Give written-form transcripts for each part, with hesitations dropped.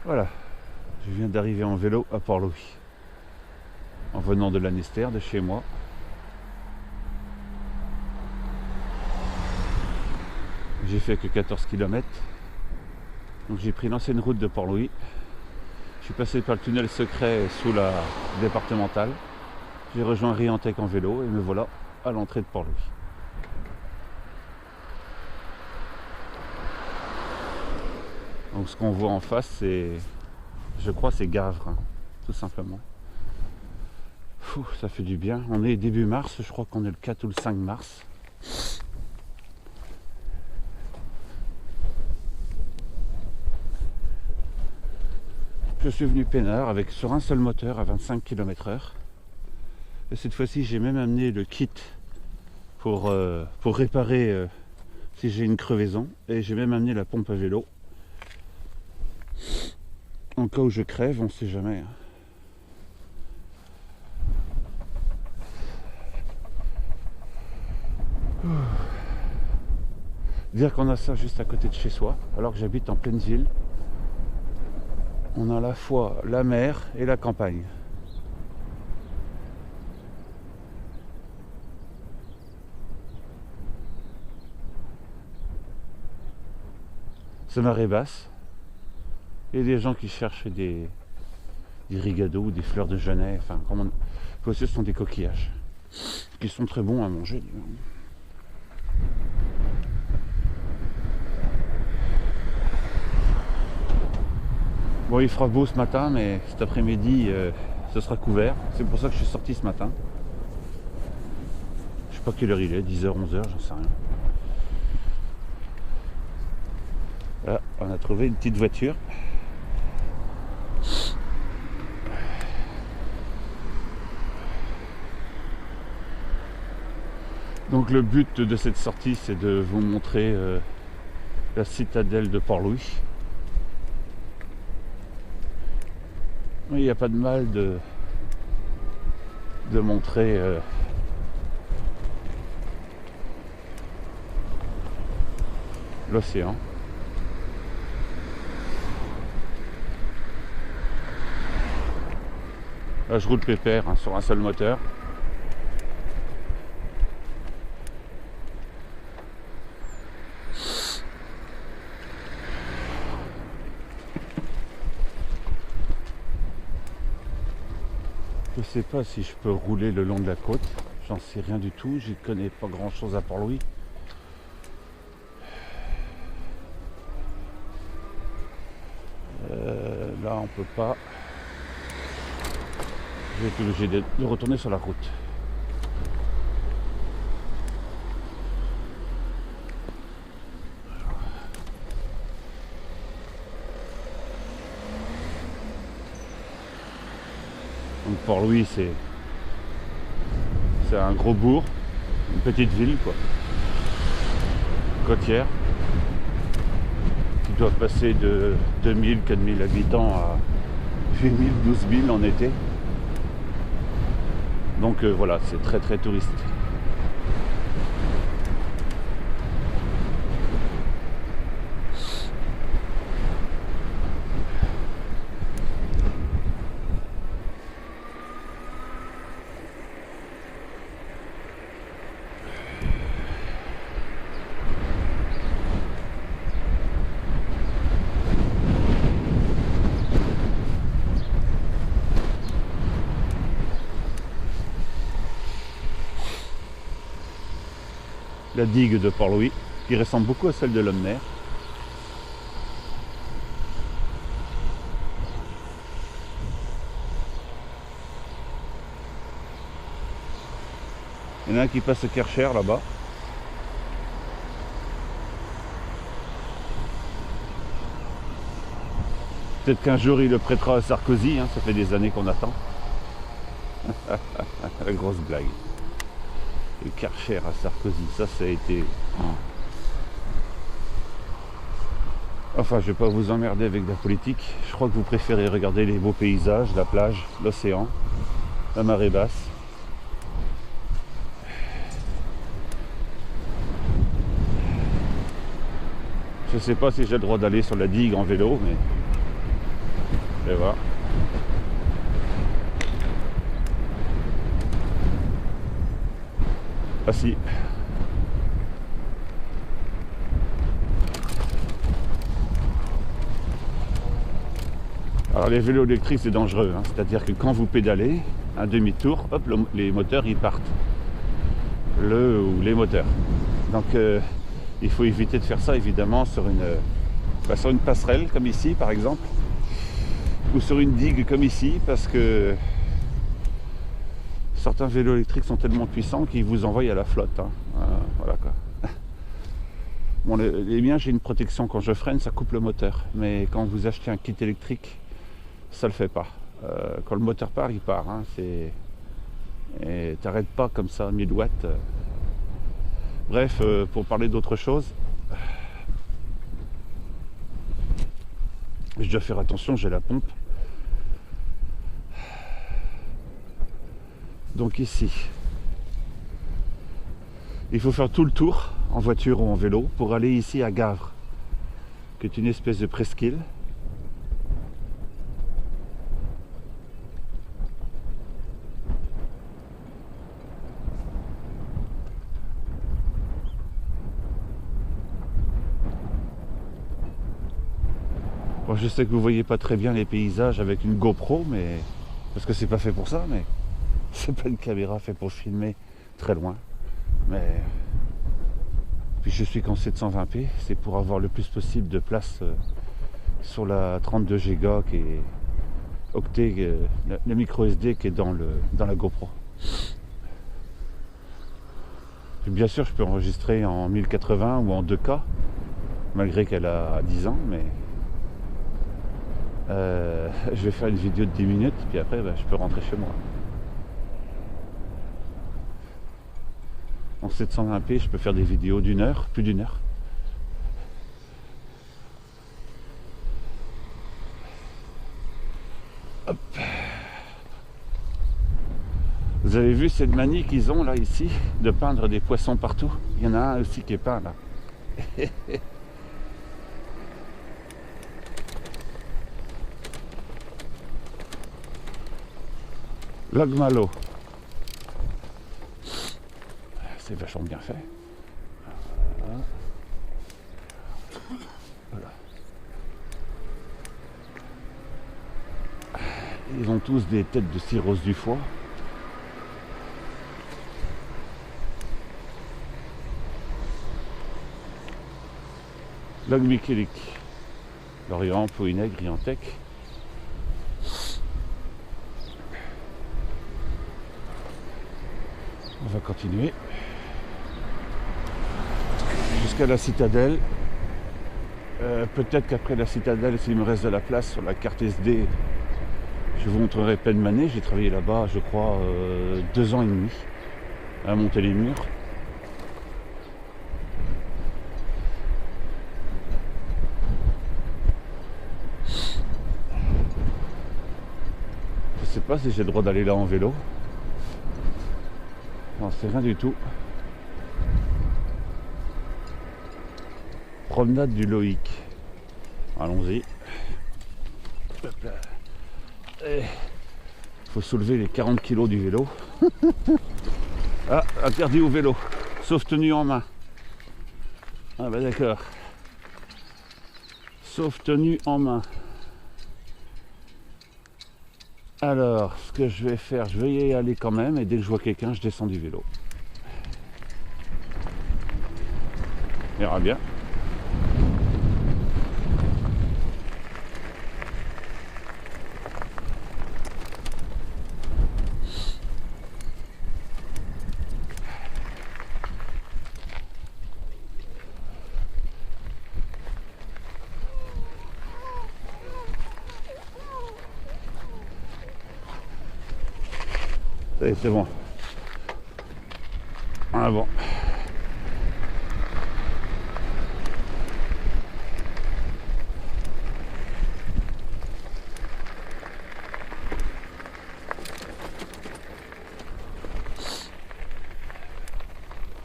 Voilà, je viens d'arriver en vélo à Port-Louis, en venant de Lanester, de chez moi. J'ai fait que 14 km, donc j'ai pris l'ancienne route de Port-Louis. Je suis passé par le tunnel secret sous la départementale. J'ai rejoint Riantec en vélo et me voilà à l'entrée de Port-Louis. Donc ce qu'on voit en face, c'est, je crois, c'est Gavre, hein, tout simplement. Ça fait du bien. On est début mars, je crois qu'on est le 4 ou le 5 mars. Je suis venu peinard sur un seul moteur à 25 km/h. Et cette fois-ci, j'ai même amené le kit pour réparer si j'ai une crevaison. Et j'ai même amené la pompe à vélo. En cas où je crève, on ne sait jamais. Dire qu'on a ça juste à côté de chez soi, alors que j'habite en pleine ville. On a à la fois la mer et la campagne. C'est marée basse. Il y a des gens qui cherchent des rigados ou des fleurs de genêt. Enfin, ce sont des coquillages qui sont très bons à manger. Bon, il fera beau ce matin, mais cet après-midi, ce sera couvert. C'est pour ça que je suis sorti ce matin. Je sais pas quelle heure il est, 10h, 11h, j'en sais rien. Là, on a trouvé une petite voiture. Donc le but de cette sortie, c'est de vous montrer la citadelle de Port-Louis. Il n'y a pas de mal de montrer l'océan. Là, je roule pépère hein, sur un seul moteur. Je sais pas si je peux rouler le long de la côte, j'en sais rien du tout, j'y connais pas grand chose à Port-Louis. Là on peut pas. Je vais être obligé de retourner sur la route. Donc Port-Louis c'est un gros bourg, une petite ville quoi, côtière, qui doit passer de 2000, 4000 habitants à 8000, 12 000 en été. Donc voilà, c'est très très touristique. La digue de Port-Louis, qui ressemble beaucoup à celle de Lomner. Il y en a un qui passe au Kercher là-bas. Peut-être qu'un jour il le prêtera à Sarkozy, hein, ça fait des années qu'on attend. La grosse blague. Le Karcher à Sarkozy, ça a été... Enfin, je vais pas vous emmerder avec de la politique. Je crois que vous préférez regarder les beaux paysages, la plage, l'océan, la marée basse. Je sais pas si j'ai le droit d'aller sur la digue en vélo, mais Et voilà. Ah si. Alors les vélos électriques c'est dangereux, hein. C'est-à-dire que quand vous pédalez, un demi-tour, hop, les moteurs ils partent. Le ou les moteurs. Donc il faut éviter de faire ça évidemment sur une passerelle comme ici par exemple, ou sur une digue comme ici, parce que certains vélos électriques sont tellement puissants qu'ils vous envoient à la flotte, hein. Voilà quoi. Bon, les miens, j'ai une protection quand je freine, ça coupe le moteur, mais quand vous achetez un kit électrique, ça le fait pas. Quand le moteur part, il part, hein. Et t'arrêtes pas comme ça 1000 watts. Bref, pour parler d'autre chose, je dois faire attention, j'ai la pompe. Donc ici, il faut faire tout le tour en voiture ou en vélo pour aller ici à Gavre, qui est une espèce de presqu'île. Bon, je sais que vous voyez pas très bien les paysages avec une GoPro, mais parce que c'est pas fait pour ça, mais c'est pas une caméra faite pour filmer très loin. Mais puis je suis qu'en 720p, c'est pour avoir le plus possible de place sur la 32 Go qui est octet, le micro SD qui est dans la GoPro. Puis bien sûr, je peux enregistrer en 1080 ou en 2K, malgré qu'elle a 10 ans, mais je vais faire une vidéo de 10 minutes, puis après je peux rentrer chez moi. En 720p, je peux faire des vidéos d'une heure, plus d'une heure. Hop. Vous avez vu cette manie qu'ils ont là ici, de peindre des poissons partout? Il y en a un aussi qui est peint là. Lac Malo. C'est vachement bien fait. Voilà. Ils ont tous des têtes de cirrhose du foie. Lac Miquelec. Lorient, Pouinec, Riantec. On va continuer jusqu'à la citadelle. Peut-être qu'après la citadelle, s'il me reste de la place sur la carte SD, je vous montrerai Penmanet. J'ai travaillé là-bas, je crois, 2 ans et demi à monter les murs. Je sais pas si j'ai le droit d'aller là en vélo. Non, c'est rien du tout. Promenade du Loïc. Allons-y. Il faut soulever les 40 kilos du vélo. Ah, interdit au vélo, sauf tenue en main. Ah bah d'accord. Sauf tenue en main. Alors, ce que je vais faire, je vais y aller quand même, et dès que je vois quelqu'un, je descends du vélo. On verra bien. C'est bon. Ah bon.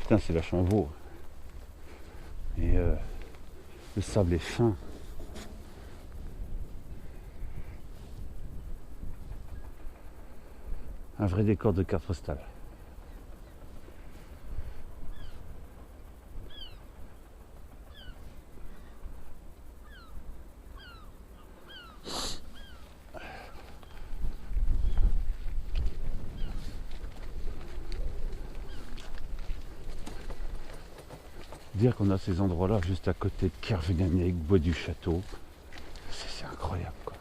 Putain, c'est vachement beau. Et le sable est fin. Un vrai décor de carte postale. Dire qu'on a ces endroits-là juste à côté de Kervenanek, Bois du Château, c'est incroyable quoi.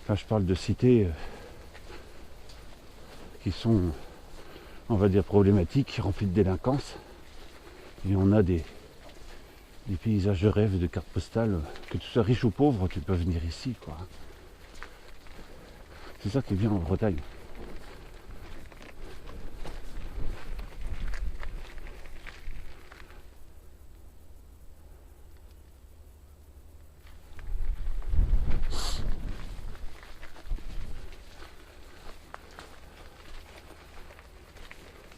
Enfin, je parle de cités qui sont, on va dire, problématiques, remplies de délinquance. Et on a des paysages de rêve, de cartes postales, que tu sois riche ou pauvre, tu peux venir ici quoi. C'est ça qui est bien en Bretagne.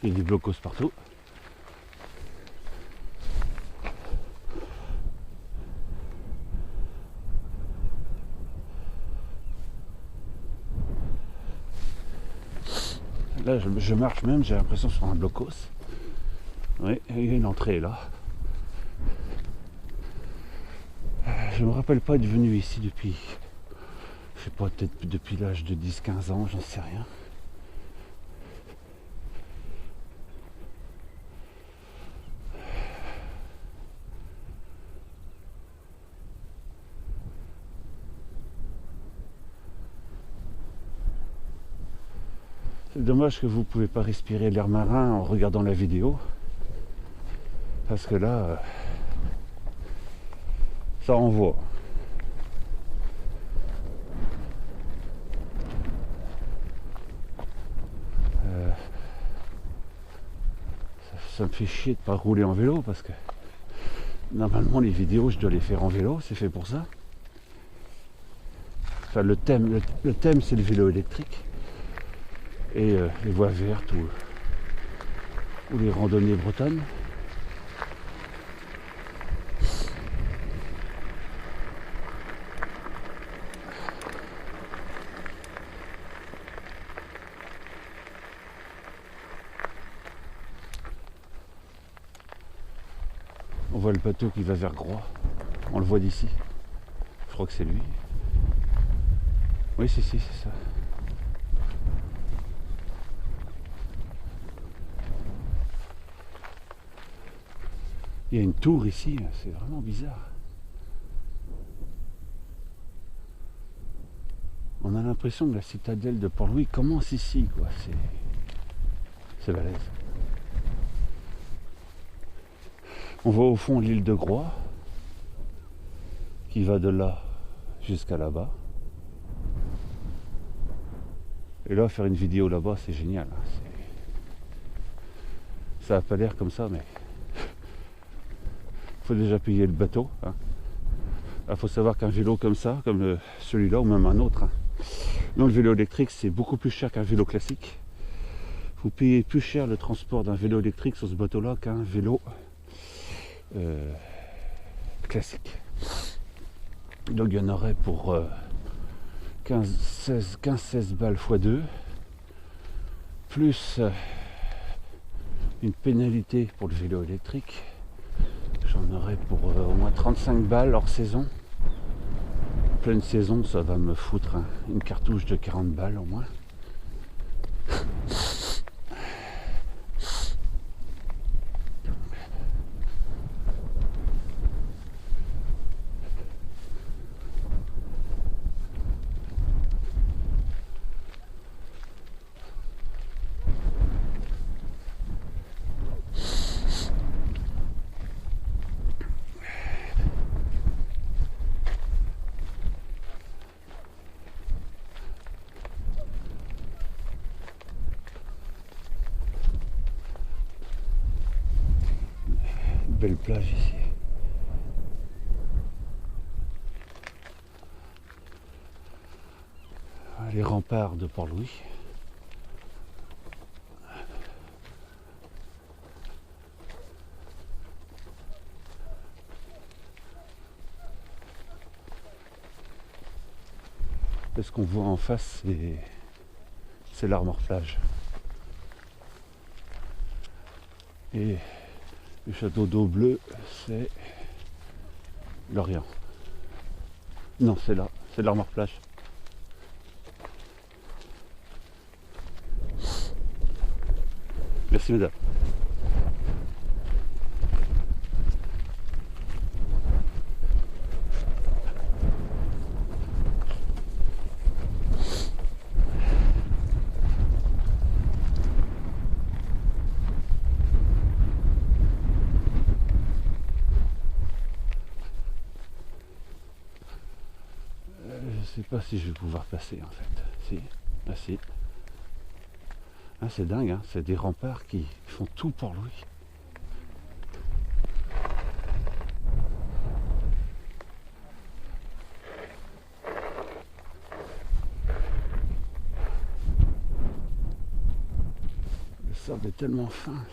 Il y a des blocos partout. Là, je marche même, j'ai l'impression sur un blocos. Oui, il y a une entrée là. Je me rappelle pas être venu ici depuis, je sais pas, peut-être depuis l'âge de 10-15 ans, j'en sais rien. C'est dommage que vous ne pouvez pas respirer l'air marin en regardant la vidéo. Parce que là, ça envoie. Ça me fait chier de ne pas rouler en vélo parce que normalement les vidéos je dois les faire en vélo, c'est fait pour ça. Enfin le thème c'est le vélo électrique. Et les voies vertes ou les randonnées bretonnes. On voit le bateau qui va vers Groix. On le voit d'ici. Je crois que c'est lui. Oui, si, c'est ça. Il y a une tour ici, c'est vraiment bizarre. On a l'impression que la citadelle de Port-Louis commence ici, quoi. C'est balèze. On voit au fond l'île de Groix, qui va de là jusqu'à là-bas. Et là, faire une vidéo là-bas, c'est génial. Ça n'a pas l'air comme ça, mais il faut déjà payer le bateau. Il faut savoir qu'un vélo comme ça, comme celui-là, ou même un autre, non, le vélo électrique, c'est beaucoup plus cher qu'un vélo classique. Vous payez plus cher le transport d'un vélo électrique sur ce bateau-là qu'un vélo classique. Donc il y en aurait pour 15-16 balles x 2, plus une pénalité pour le vélo électrique. J'en aurais pour au moins 35 balles hors saison. Pleine saison, ça va me foutre une cartouche de 40 balles au moins. Belle plage ici. Les remparts de Port-Louis. Et ce qu'on voit en face, c'est l'Armor-Plage. Et le château d'eau bleue, c'est Lorient. Non, c'est là, c'est l'Armor-Plage. Merci madame. Je sais pas si je vais pouvoir passer en fait. Si, ah si. Ah, c'est dingue, hein, c'est des remparts qui font tout Port-Louis. Le sable est tellement fin.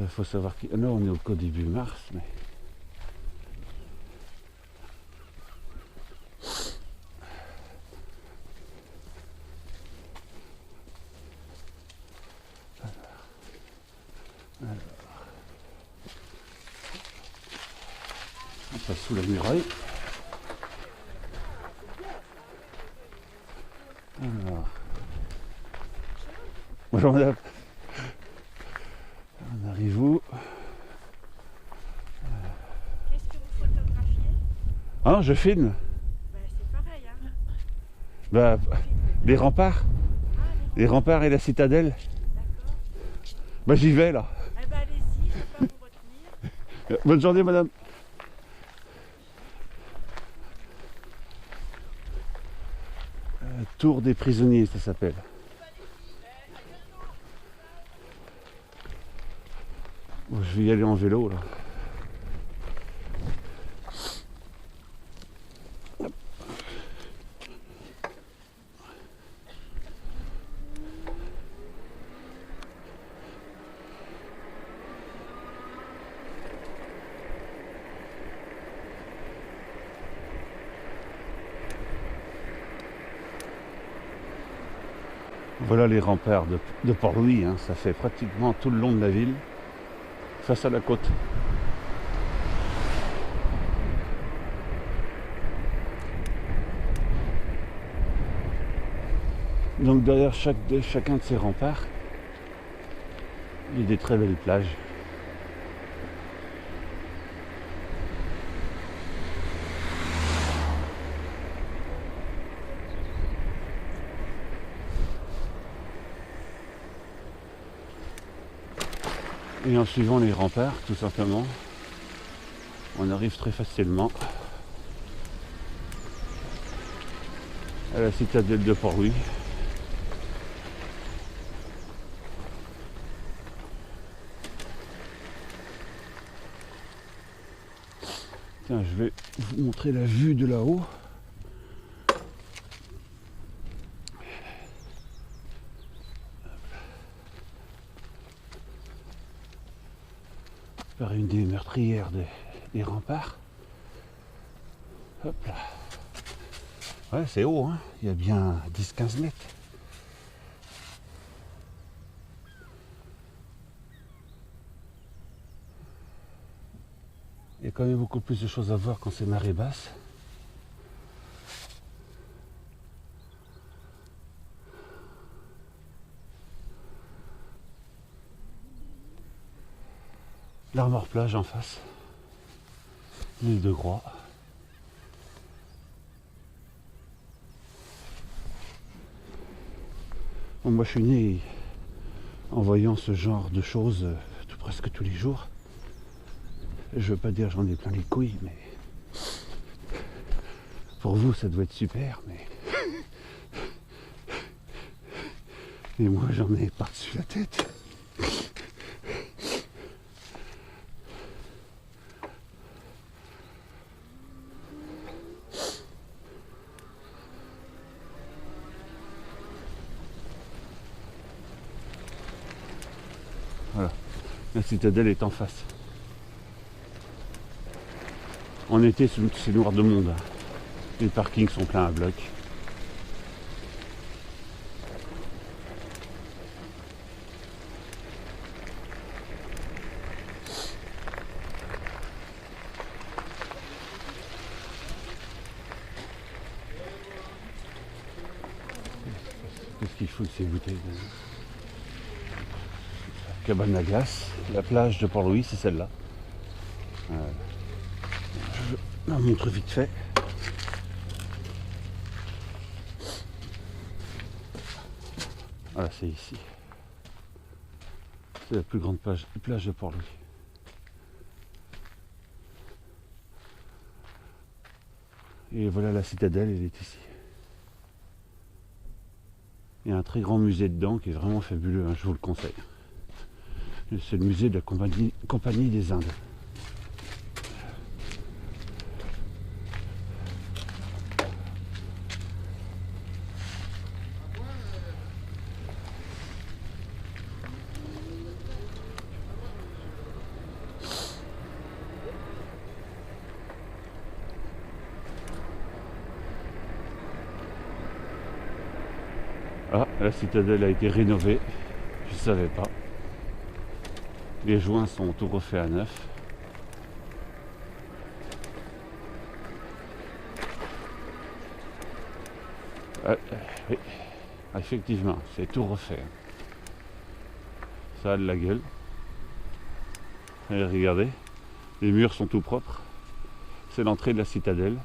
Faut savoir que là on est qu'au début mars, mais on passe sous la muraille. Alors. Bonjour madame. On arrive où? Qu'est-ce que vous photographiez? Ah, je filme. C'est pareil, hein. Bah, les remparts. Les remparts et la citadelle. D'accord. Bah j'y vais là. Eh ben allez-y, je ne vais pas vous retenir. Bonne journée madame. Tour des prisonniers, ça s'appelle. Bon, je vais y aller en vélo là. Voilà les remparts de Port-Louis, hein. Ça fait pratiquement tout le long de la ville, face à la côte. Donc derrière chacun de ces remparts, il y a des très belles plages. Et en suivant les remparts, tout simplement, on arrive très facilement à la citadelle de Port-Louis. Tiens, je vais vous montrer la vue de là-haut. Par une des meurtrières des remparts. Hop là. Ouais, c'est haut, hein. Il y a bien 10-15 mètres. Il y a quand même beaucoup plus de choses à voir quand c'est marée basse. L'Armor-Plage en face. L'île de Groix. Bon, moi je suis né en voyant ce genre de choses presque tous les jours. Je veux pas dire j'en ai plein les couilles, mais pour vous ça doit être super, mais et moi j'en ai par-dessus la tête. Voilà, la citadelle est en face. En été, c'est noir de monde. Les parkings sont pleins à bloc. Qu'est-ce qu'il faut de ces bouteilles? Cabane à glace. La plage de Port-Louis, c'est celle-là. Je la montre vite fait. Voilà, c'est ici. C'est la plus grande plage de Port-Louis. Et voilà la citadelle, elle est ici. Il y a un très grand musée dedans qui est vraiment fabuleux, hein, je vous le conseille. C'est le musée de la Compagnie des Indes. Ah, la citadelle a été rénovée, je ne savais pas. Les joints sont tout refaits à neuf. Oui, effectivement, c'est tout refait. Ça a de la gueule. Et regardez, les murs sont tout propres. C'est l'entrée de la citadelle.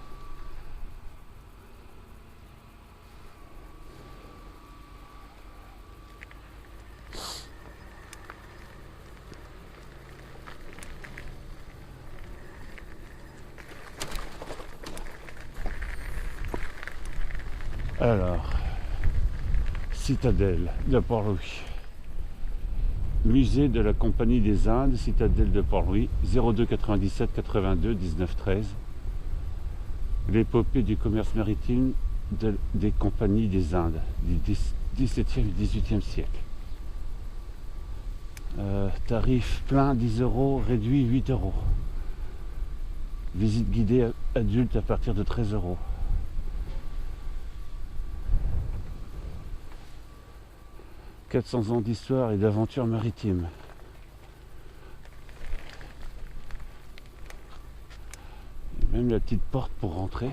Alors, citadelle de Port-Louis. Musée de la Compagnie des Indes, citadelle de Port-Louis, 02 97 82 19 13. L'épopée du commerce maritime des compagnies des Indes du XVIIe et XVIIIe siècle. Tarif plein 10 €, réduit 8 €. Visite guidée adulte à partir de 13 €. « 400 ans d'histoire et d'aventure maritime. » Même la petite porte pour rentrer.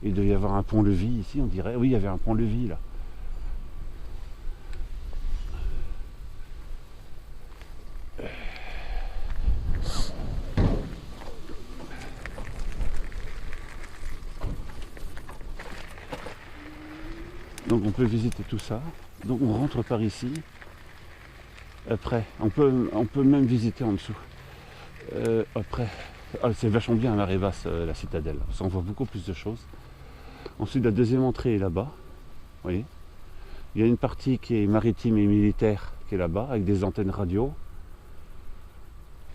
Il doit y avoir un pont-levis ici, on dirait. Oui, il y avait un pont-levis là. Donc on peut visiter tout ça. Donc on rentre par ici. Après, on peut même visiter en dessous. Après, c'est vachement bien à marée basse la citadelle. On voit beaucoup plus de choses. Ensuite, la deuxième entrée est là-bas. Vous voyez, il y a une partie qui est maritime et militaire qui est là-bas avec des antennes radio.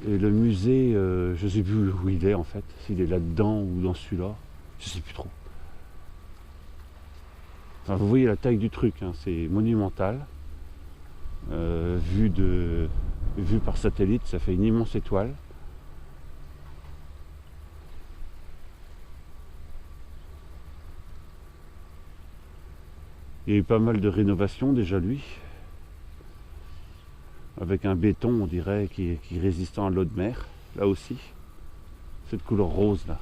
Et le musée, je ne sais plus où il est en fait. S'il est là-dedans ou dans celui-là, je ne sais plus trop. Enfin, vous voyez la taille du truc, hein, c'est monumental. Vu par satellite, ça fait une immense étoile. Il y a eu pas mal de rénovations déjà lui. Avec un béton, on dirait, qui est résistant à l'eau de mer, là aussi. Cette couleur rose là.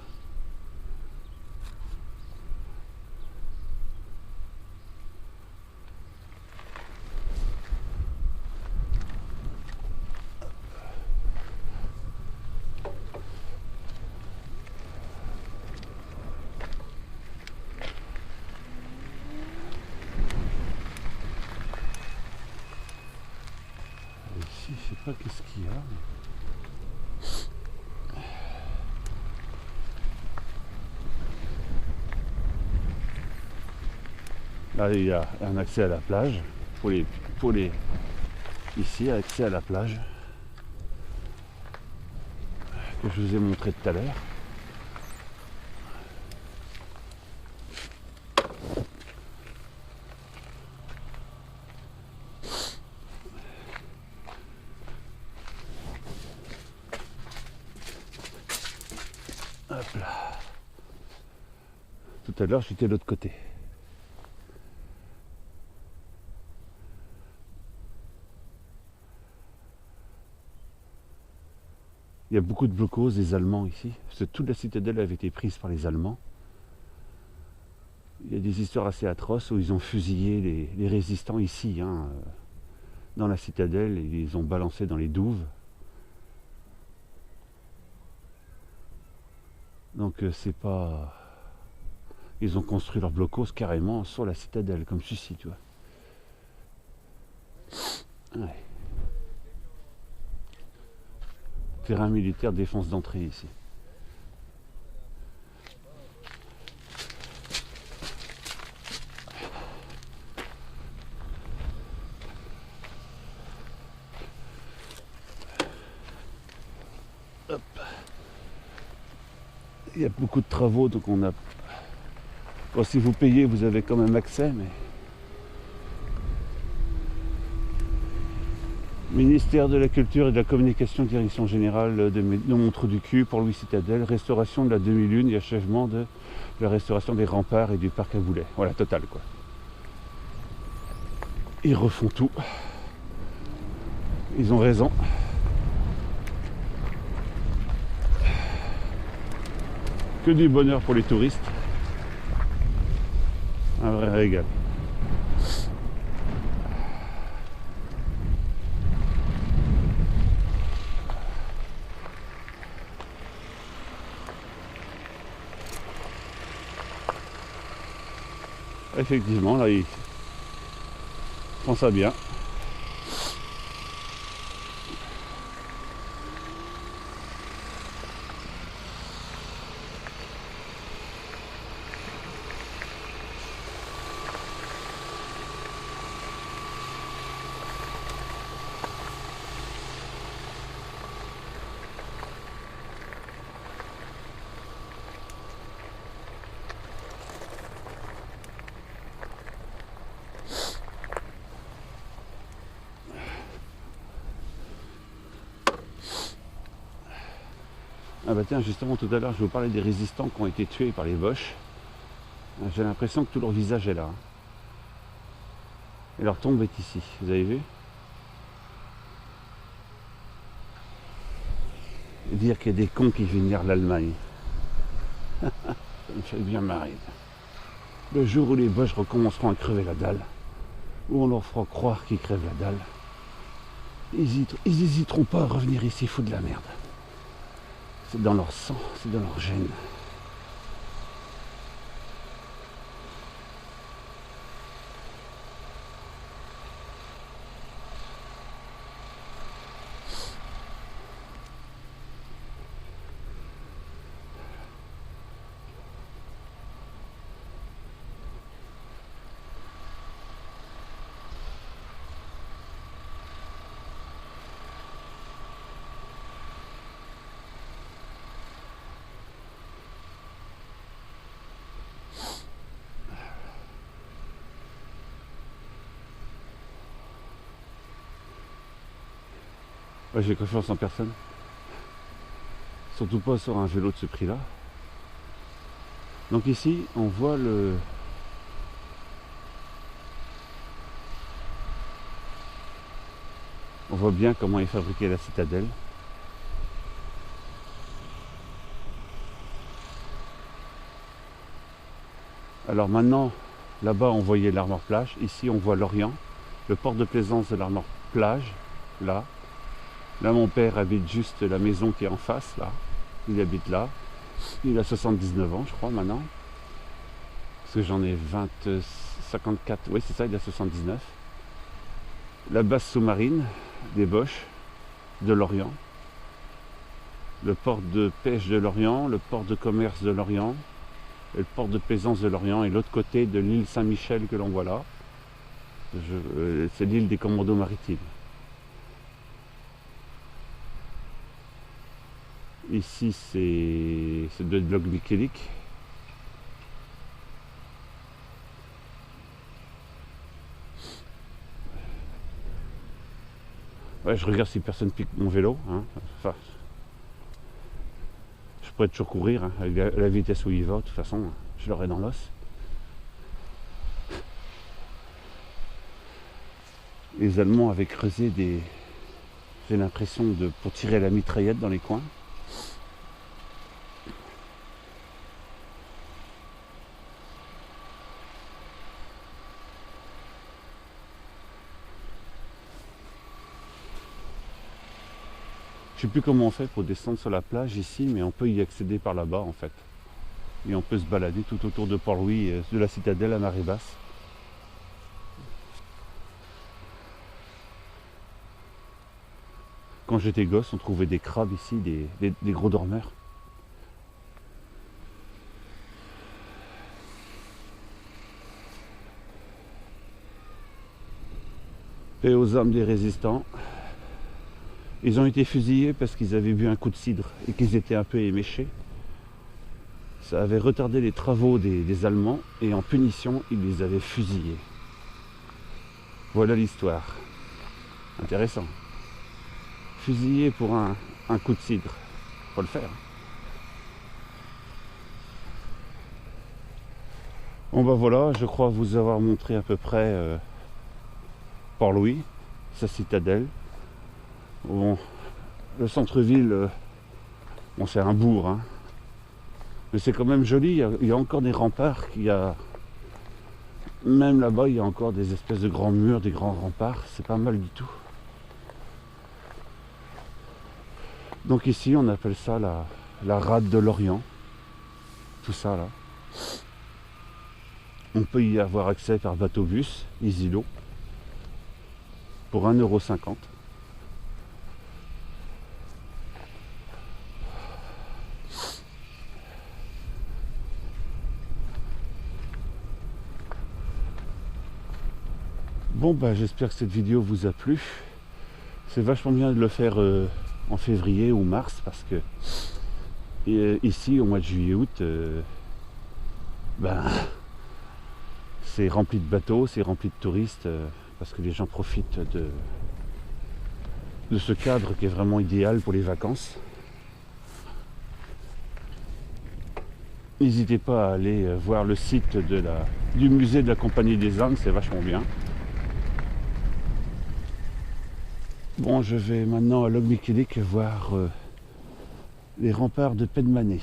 Ici, je sais pas qu'est-ce qu'il y a. Là, il y a un accès à la plage. Ici, accès à la plage. Que je vous ai montré tout à l'heure. Hop là. Tout à l'heure, j'étais de l'autre côté. Il y a beaucoup de blocos des Allemands ici, parce que toute la citadelle avait été prise par les Allemands. Il y a des histoires assez atroces où ils ont fusillé les résistants ici, hein, dans la citadelle, et ils les ont balancés dans les douves. Donc c'est pas... Ils ont construit leur blocos carrément sur la citadelle, comme ceci, tu vois. Ouais. Terrain militaire, défense d'entrée ici. Hop. Il y a beaucoup de travaux, donc on a... Bon, si vous payez, vous avez quand même accès, mais... Ministère de la Culture et de la Communication, Direction Générale de Montreux-du-Cul pour Louis Citadelle, restauration de la demi-lune et achèvement de la restauration des remparts et du parc à Boulay. Voilà, total quoi. Ils refont tout. Ils ont raison. Que du bonheur pour les touristes. Un vrai régal. Effectivement, là, ils font ça bien. Ah bah tiens, justement tout à l'heure je vous parlais des résistants qui ont été tués par les Boches. J'ai l'impression que tout leur visage est là. Et leur tombe est ici, vous avez vu? Et dire qu'il y a des cons qui vénèrent l'Allemagne. Ça me fait bien marrer. Le jour où les Boches recommenceront à crever la dalle, où on leur fera croire qu'ils crèvent la dalle, ils n'hésiteront pas à revenir ici foutre de la merde. C'est dans leur sang, c'est dans leur gène. Ouais, j'ai confiance en personne. Surtout pas sur un vélo de ce prix-là. Donc ici, on voit le... On voit bien comment est fabriquée la citadelle. Alors maintenant, là-bas on voyait l'Armor Plage. Ici on voit l'Orient, le port de plaisance de l'Armor Plage, là. Là, mon père habite juste la maison qui est en face, là. Il habite là. Il a 79 ans, je crois, maintenant. Parce que j'en ai 54. Oui, c'est ça, il a 79. La base sous-marine des Boches de l'Orient. Le port de pêche de l'Orient, le port de commerce de l'Orient, et le port de plaisance de l'Orient, et l'autre côté de l'île Saint-Michel que l'on voit là. C'est l'île des commandos maritimes. Ici, c'est de bloc nickélique. Ouais, je regarde si personne pique mon vélo. Hein. Enfin, je pourrais toujours courir hein, avec la vitesse où il va, de toute façon, je l'aurai dans l'os. Les Allemands avaient creusé des... J'ai l'impression pour tirer la mitraillette dans les coins. Je sais plus comment on fait pour descendre sur la plage ici, mais on peut y accéder par là-bas en fait. Et on peut se balader tout autour de Port-Louis, de la citadelle à marée basse. Quand j'étais gosse, on trouvait des crabes ici, des gros dormeurs. Et aux âmes des résistants. Ils ont été fusillés parce qu'ils avaient bu un coup de cidre et qu'ils étaient un peu éméchés. Ça avait retardé les travaux des Allemands et en punition, ils les avaient fusillés. Voilà l'histoire. Intéressant. Fusillé pour un coup de cidre. Faut le faire. Bon bah voilà, je crois vous avoir montré à peu près Port-Louis, sa citadelle. Bon, le centre-ville, bon c'est un bourg, hein. Mais c'est quand même joli, il y a encore des remparts, même là-bas il y a encore des espèces de grands murs, des grands remparts, c'est pas mal du tout. Donc ici on appelle ça la rade de l'Orient, tout ça là. On peut y avoir accès par bateau-bus, EasyLo, pour 1,50 €. Bon bah j'espère que cette vidéo vous a plu. C'est vachement bien de le faire en février ou mars parce que ici au mois de juillet-août c'est rempli de bateaux, c'est rempli de touristes parce que les gens profitent de ce cadre qui est vraiment idéal pour les vacances. N'hésitez pas à aller voir le site du musée de la Compagnie des Indes, c'est vachement bien. Bon, je vais maintenant à Locmiquélic voir les remparts de Pedmané.